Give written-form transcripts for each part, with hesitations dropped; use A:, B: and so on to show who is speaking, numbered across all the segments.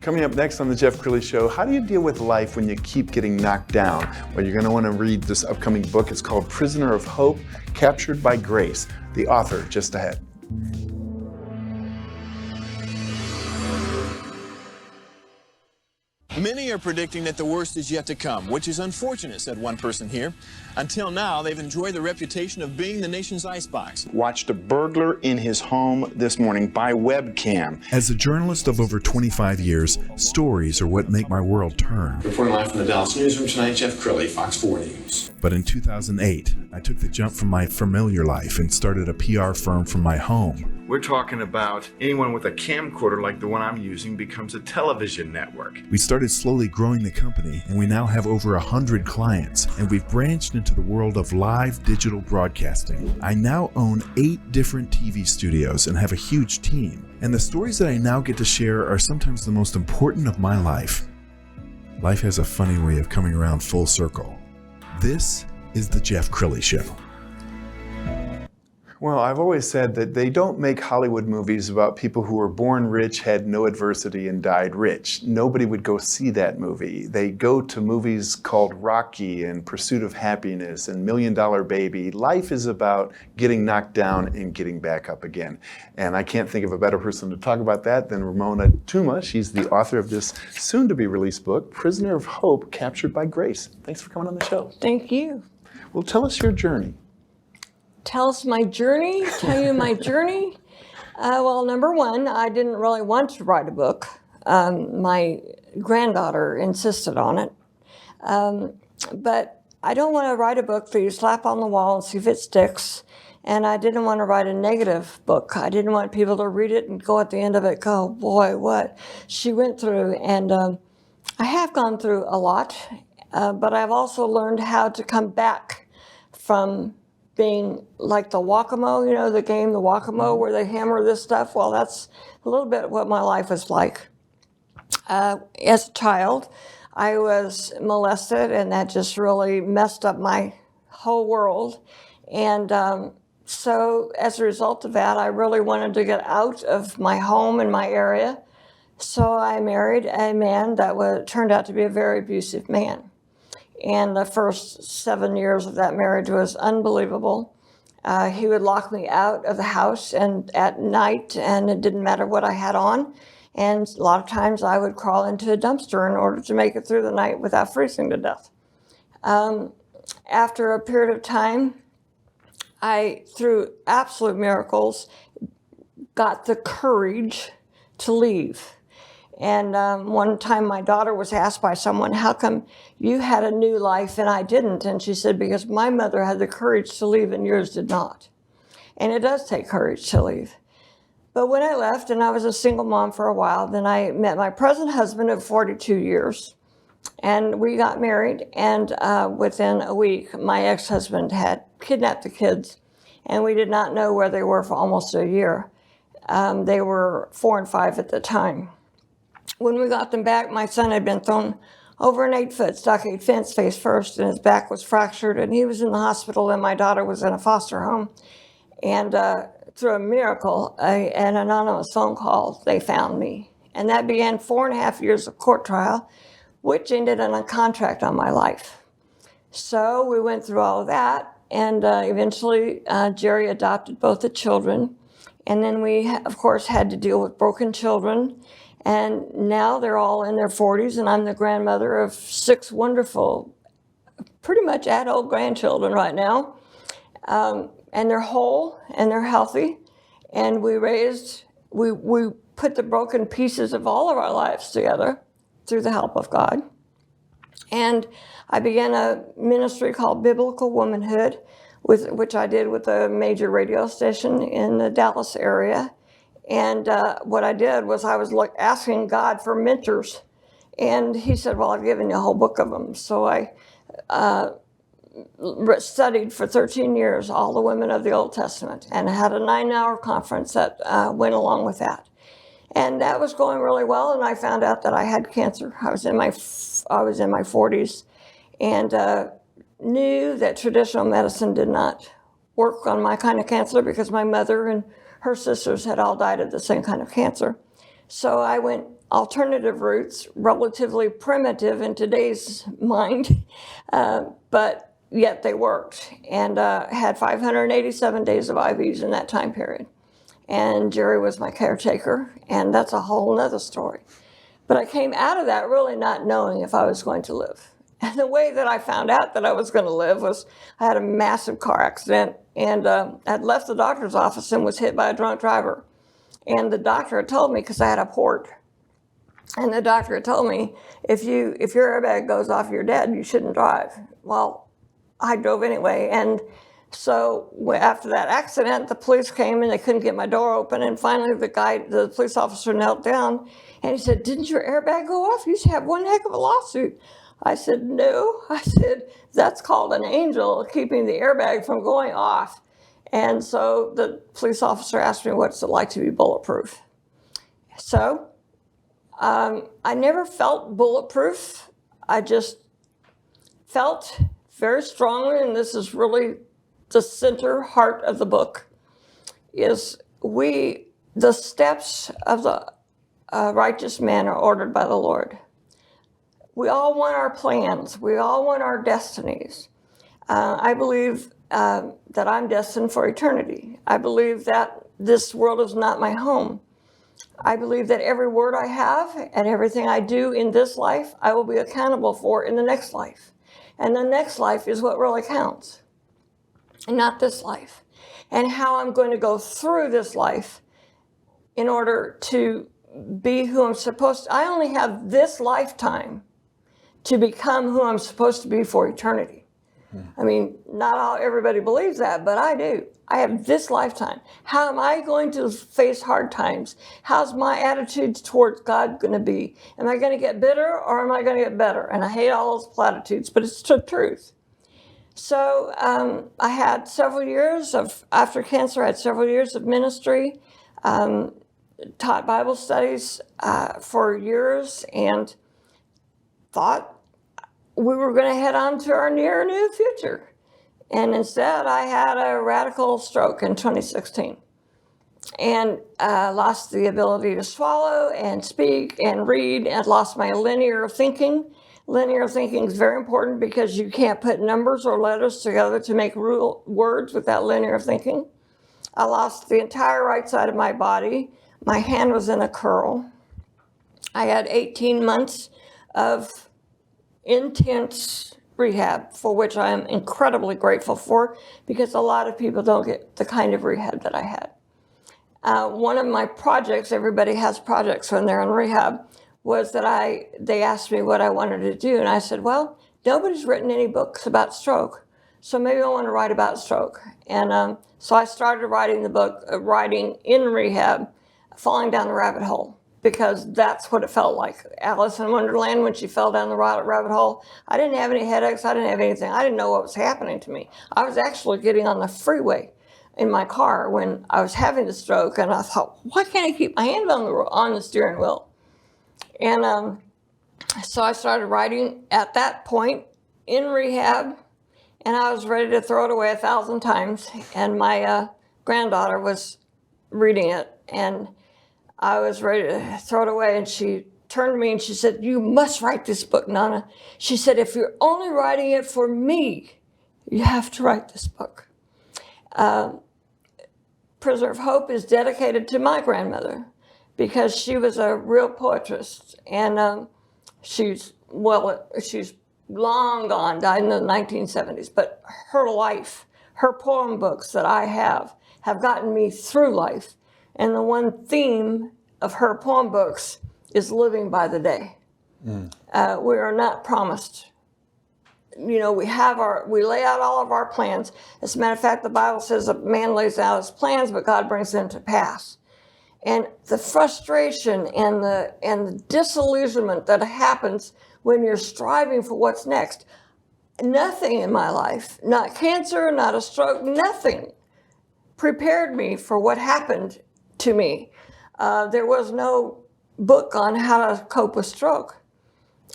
A: Coming up next on the Jeff Crilley Show, how do you deal with life when you keep getting knocked down? Well, you're going to want to read this upcoming book. It's called Prisoner of Hope, Captured by Grace. The author just ahead.
B: Many are predicting that the worst is yet to come, which is unfortunate, said one person here. Until now, they've enjoyed the reputation of being the nation's icebox.
A: Watched a burglar in his home this morning by webcam.
C: As a journalist of over 25 years, stories are what make my world turn.
B: Reporting live from the Dallas newsroom tonight, Jeff Crilley, Fox 4 News.
C: But in 2008, I took the jump from my familiar life and started a PR firm from my home.
A: We're talking about anyone with a camcorder like the one I'm using becomes a television network.
C: We started slowly growing the company, and we now have over 100 clients, and we've branched into the world of live digital broadcasting. I now own 8 different TV studios and have a huge team, and the stories that I now get to share are sometimes the most important of my life. Life has a funny way of coming around full circle. This is the Jeff Crilley Show.
A: Well, I've always said that they don't make Hollywood movies about people who were born rich, had no adversity, and died rich. Nobody would go see that movie. They go to movies called Rocky and Pursuit of Happyness and $1 Million Baby. Life is about getting knocked down and getting back up again. And I can't think of a better person to talk about that than Ramona Tuma. She's the author of this soon-to-be-released book, Prisoner of Hope, Captured by Grace. Thanks for coming on the show.
D: Thank you.
A: Well, tell us your journey.
D: Tell you my journey. Well, number one, I didn't really want to write a book. My granddaughter insisted on it. But I don't want to write a book that you slap on the wall and see if it sticks. And I didn't want to write a negative book. I didn't want people to read it and go at the end of it, go, boy, what she went through. And I have gone through a lot, but I've also learned how to come back from being like the Whack-A-Mole, you know, the game, the Whack-A-Mole, where they hammer this stuff. Well, that's a little bit what my life was like. As a child, I was molested, and that just really messed up my whole world. And so as a result of that, I really wanted to get out of my home and my area. So I married a man that turned out to be a very abusive man. And the first 7 years of that marriage was unbelievable. He would lock me out of the house and at night, and it didn't matter what I had on. And a lot of times I would crawl into a dumpster in order to make it through the night without freezing to death. After a period of time, I, through absolute miracles, got the courage to leave. And one time my daughter was asked by someone, how come you had a new life and I didn't? And she said, because my mother had the courage to leave and yours did not. And it does take courage to leave. But when I left, and I was a single mom for a while, then I met my present husband of 42 years. And we got married, and within a week, my ex-husband had kidnapped the kids, and we did not know where they were for almost a year. They were 4 and 5 at the time. When we got them back, my son had been thrown over an 8-foot stockade fence face first, and his back was fractured, and he was in the hospital, and my daughter was in a foster home. And through a miracle, an anonymous phone call, they found me. And that began 4.5 years of court trial, which ended in a contract on my life. So we went through all of that, and eventually Jerry adopted both the children. And then we, of course, had to deal with broken children. And now they're all in their 40s, and I'm the grandmother of 6 wonderful, pretty much adult grandchildren right now. And they're whole, and they're healthy. And we put the broken pieces of all of our lives together through the help of God. And I began a ministry called Biblical Womanhood, which I did with a major radio station in the Dallas area. And what I did was I was asking God for mentors. And he said, well, I've given you a whole book of them. So I studied for 13 years all the women of the Old Testament and had a 9-hour conference that went along with that. And that was going really well, and I found out that I had cancer. I was in my 40s, and knew that traditional medicine did not work on my kind of cancer because my mother and her sisters had all died of the same kind of cancer. So I went alternative routes, relatively primitive in today's mind, but yet they worked, and had 587 days of IVs in that time period. And Jerry was my caretaker, and that's a whole nother story. But I came out of that really not knowing if I was going to live. And the way that I found out that I was going to live was I had a massive car accident, and I'd left the doctor's office and was hit by a drunk driver. And the doctor had told me, because I had a port, and the doctor had told me, if your airbag goes off, you're dead, you shouldn't drive. Well, I drove anyway, and so after that accident, the police came and they couldn't get my door open, and finally the police officer knelt down and he said, "Didn't your airbag go off? You should have one heck of a lawsuit." I said, "No." I said, "That's called an angel keeping the airbag from going off." And so the police officer asked me, "What's it like to be bulletproof?" So I never felt bulletproof. I just felt very strongly, and this is really the center heart of the book, is the steps of the righteous man are ordered by the Lord. We all want our plans. We all want our destinies. I believe that I'm destined for eternity. I believe that this world is not my home. I believe that every word I have and everything I do in this life, I will be accountable for in the next life. And the next life is what really counts, and not this life. And how I'm going to go through this life in order to be who I'm supposed to. I only have this lifetime to become who I'm supposed to be for eternity. I mean, not everybody believes that, but I do. I have this lifetime. How am I going to face hard times? How's my attitude towards God going to be? Am I going to get bitter, or am I going to get better? And I hate all those platitudes, but it's the truth. So I had several years after cancer, I had several years of ministry, taught Bible studies for years, and thought we were going to head on to our near new future. And instead, I had a radical stroke in 2016 and lost the ability to swallow and speak and read, and lost my linear thinking. Linear thinking is very important because you can't put numbers or letters together to make real words without linear thinking. I lost the entire right side of my body. My hand was in a curl. I had 18 months of intense rehab, for which I am incredibly grateful for, because a lot of people don't get the kind of rehab that I had. One of my projects, everybody has projects when they're in rehab, was that they asked me what I wanted to do, and I said, well, nobody's written any books about stroke, so maybe I want to write about stroke. And so I started writing the book, writing in rehab, falling down the rabbit hole, because that's what it felt like. Alice in Wonderland, when she fell down the rabbit hole, I didn't have any headaches, I didn't have anything. I didn't know what was happening to me. I was actually getting on the freeway in my car when I was having the stroke, and I thought, why can't I keep my hand on the steering wheel? And so I started writing at that point in rehab, and I was ready to throw it away 1,000 times. And my granddaughter was reading it, and I was ready to throw it away. And she turned to me and she said, "You must write this book, Nana." She said, "If you're only writing it for me, you have to write this book." Prisoner of Hope is dedicated to my grandmother, because she was a real poetess, and she's long gone, died in the 1970s, but her life, her poem books that I have gotten me through life. And the one theme of her poem books is living by the day. We are not promised. You know, we lay out all of our plans. As a matter of fact, the Bible says a man lays out his plans, but God brings them to pass. And the frustration and the disillusionment that happens when you're striving for what's next, nothing in my life, not cancer, not a stroke, nothing prepared me for what happened to me. There was no book on how to cope with stroke.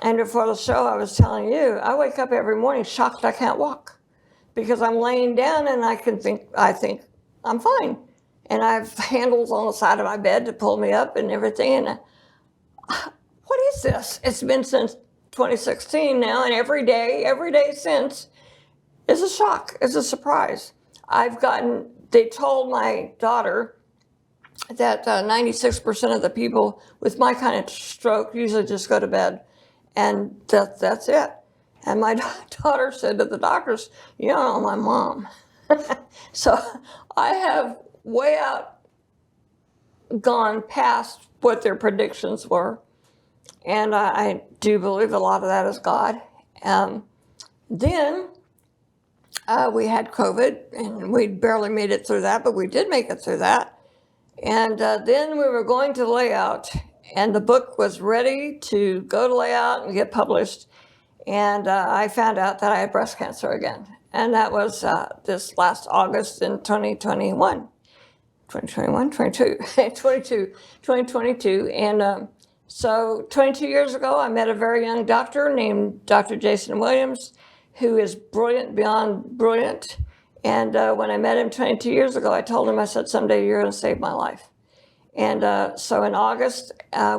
D: And before the show, I was telling you, I wake up every morning shocked I can't walk, because I'm laying down and I think I'm fine. And I have handles on the side of my bed to pull me up and everything. And what is this? It's been since 2016 now, and every day since is a shock, is a surprise. They told my daughter that 96% of the people with my kind of stroke usually just go to bed, and that's it. And my daughter said to the doctors, you don't know my mom. So I have way gone past what their predictions were. And I do believe a lot of that is God. Then we had COVID, and we barely made it through that, but we did make it through that. And then we were going to layout, and the book was ready to go to layout and get published. And I found out that I had breast cancer again. And that was this last August in 2021. 2022. And so 22 years ago, I met a very young doctor named Dr. Jason Williams, who is brilliant beyond brilliant. And when I met him 22 years ago, I told him, I said, someday you're going to save my life. And so in August,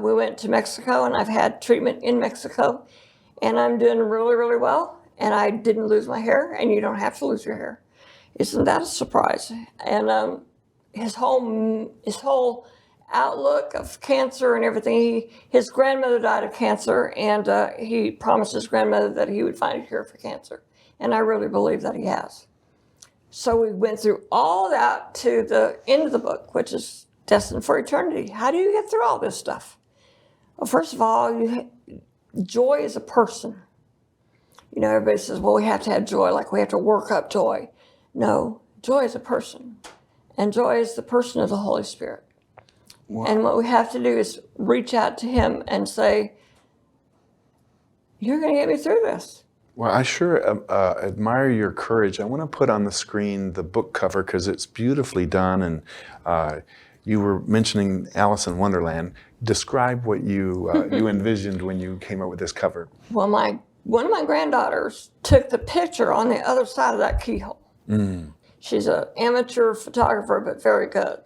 D: we went to Mexico, and I've had treatment in Mexico. And I'm doing really, really well. And I didn't lose my hair, and you don't have to lose your hair. Isn't that a surprise? And his whole outlook of cancer and everything. His grandmother died of cancer, and he promised his grandmother that he would find a cure for cancer. And I really believe that he has. So we went through all that to the end of the book, which is Destined for Eternity. How do you get through all this stuff? Well, first of all, joy is a person. You know, everybody says, well, we have to have joy, like we have to work up joy. No, joy is a person. And joy is the person of the Holy Spirit. Wow. And what we have to do is reach out to him and say, you're going to get me through this.
A: Well, I sure admire your courage. I want to put on the screen the book cover because it's beautifully done. And you were mentioning Alice in Wonderland. Describe what you envisioned when you came up with this cover.
D: Well, one of my granddaughters took the picture on the other side of that keyhole. Mm. She's an amateur photographer, but very good.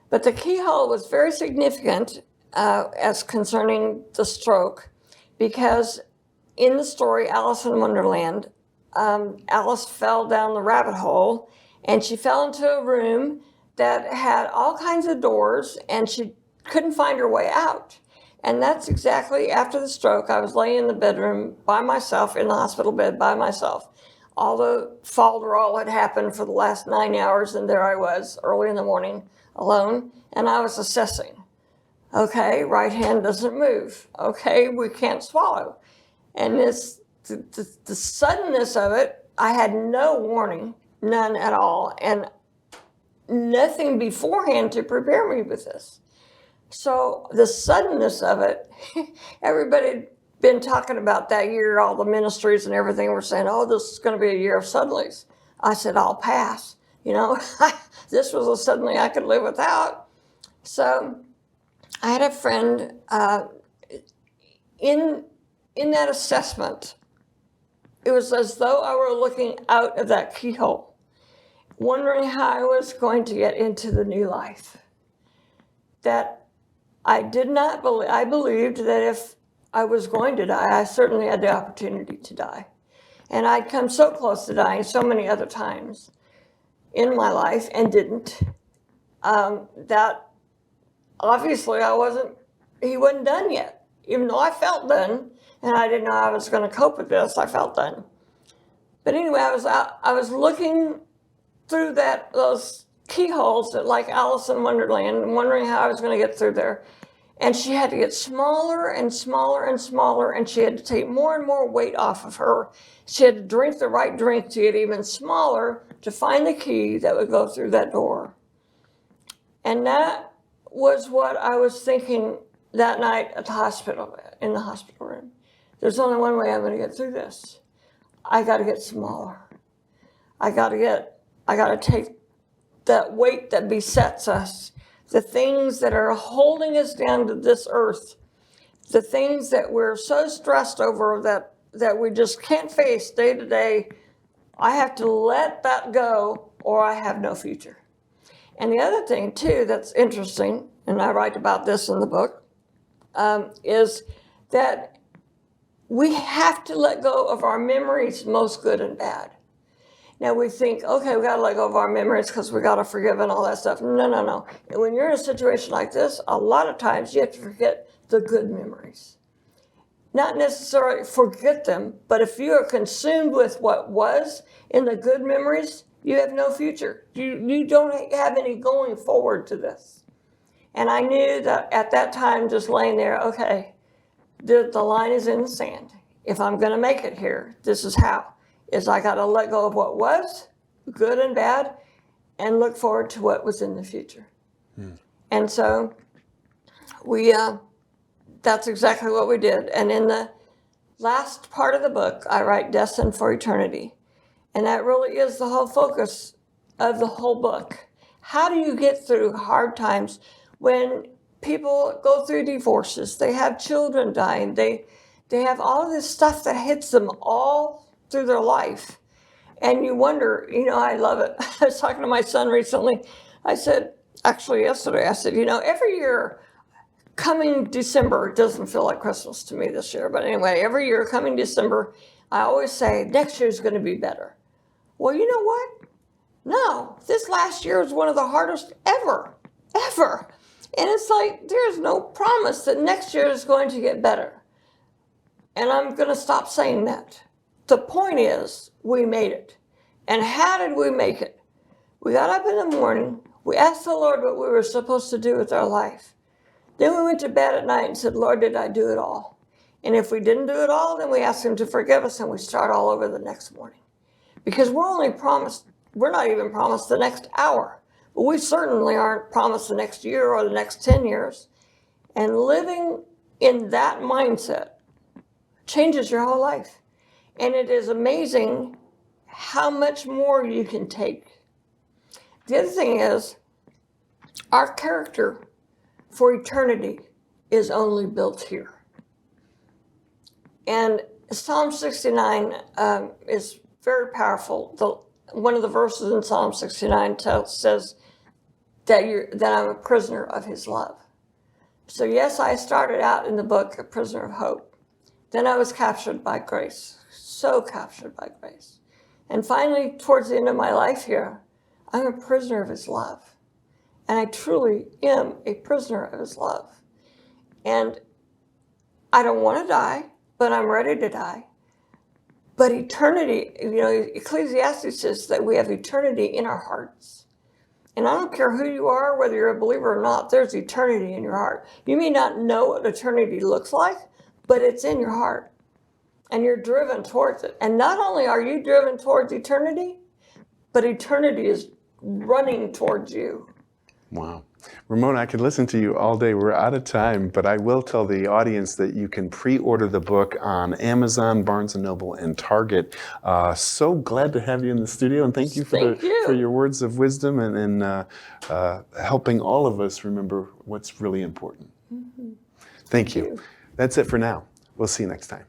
D: But the keyhole was very significant as concerning the stroke, because in the story Alice in Wonderland, Alice fell down the rabbit hole, and she fell into a room that had all kinds of doors, and she couldn't find her way out. And that's exactly after the stroke. I was laying in the bedroom by myself, in the hospital bed by myself. All the falderall had happened for the last 9 hours, and there I was early in the morning alone, and I was assessing. Okay, right hand doesn't move. Okay, we can't swallow. And the suddenness of it, I had no warning, none at all, and nothing beforehand to prepare me with this. So the suddenness of it, everybody had been talking about that year, all the ministries and everything were saying, oh, this is going to be a year of suddenlies. I said, I'll pass. You know, this was a suddenly I could live without. So I had a friend in that assessment. It was as though I were looking out of that keyhole, wondering how I was going to get into the new life. That I did not believe, I believed that if I was going to die, I certainly had the opportunity to die. And I'd come so close to dying so many other times in my life and didn't. That obviously he wasn't done yet. Even though I felt done, and I didn't know how I was going to cope with this, I felt done. But anyway, I was looking through those keyholes that, like Alice in Wonderland, and wondering how I was going to get through there. And she had to get smaller and smaller and smaller, and she had to take more and more weight off of her. She had to drink the right drink to get even smaller to find the key that would go through that door. And that was what I was thinking that night at the hospital, in the hospital room. There's only one way I'm going to get through this. I got to get smaller. I got to take that weight that besets us, the things that are holding us down to this earth, the things that we're so stressed over that we just can't face day to day. I have to let that go, or I have no future. And the other thing, too, that's interesting, and I write about this in the book, is that we have to let go of our memories, most good and bad. Now we think, okay, we got to let go of our memories because we got to forgive and all that stuff. No, no, no. And when you're in a situation like this, a lot of times you have to forget the good memories. Not necessarily forget them, but if you are consumed with what was in the good memories, you have no future. You don't have any going forward to this. And I knew that at that time, just laying there, okay, the line is in the sand. If I'm going to make it here, this is how. Is I got to let go of what was, good and bad, and look forward to what was in the future. And so that's exactly what we did. And in the last part of the book, I write Destined for Eternity. And that really is the whole focus of the whole book. How do you get through hard times when people go through divorces, they have children dying, they have all of this stuff that hits them all through their life. And you wonder, I love it. I was talking to my son recently. I said, actually yesterday, I said, every year coming December, it doesn't feel like Christmas to me this year, but anyway, every year coming December, I always say, next year's going to be better. Well, you know what? No, this last year was one of the hardest ever. And it's like, there's no promise that next year is going to get better. And I'm going to stop saying that. The point is, we made it. And how did we make it? We got up in the morning, we asked the Lord what we were supposed to do with our life. Then we went to bed at night and said, Lord, did I do it all? And if we didn't do it all, then we asked him to forgive us and we start all over the next morning. Because we're not even promised the next hour. But we certainly aren't promised the next year or the next 10 years. And living in that mindset changes your whole life. And it is amazing how much more you can take. The other thing is, our character for eternity is only built here. And Psalm 69 is very powerful. One of the verses in Psalm 69 says that I'm a prisoner of his love. So yes, I started out in the book a prisoner of hope. Then I was captured by grace, so captured by grace. And finally, towards the end of my life here, I'm a prisoner of his love. And I truly am a prisoner of his love. And I don't want to die, but I'm ready to die. But eternity, Ecclesiastes says that we have eternity in our hearts. And I don't care who you are, whether you're a believer or not, there's eternity in your heart. You may not know what eternity looks like, but it's in your heart. And you're driven towards it. And not only are you driven towards eternity, but eternity is running towards you.
A: Wow. Ramona, I could listen to you all day. We're out of time, but I will tell the audience that you can pre-order the book on Amazon, Barnes & Noble, and Target. So glad to have you in the studio, and thank you for your words of wisdom and helping all of us remember what's really important. Mm-hmm. Thank you. That's it for now. We'll see you next time.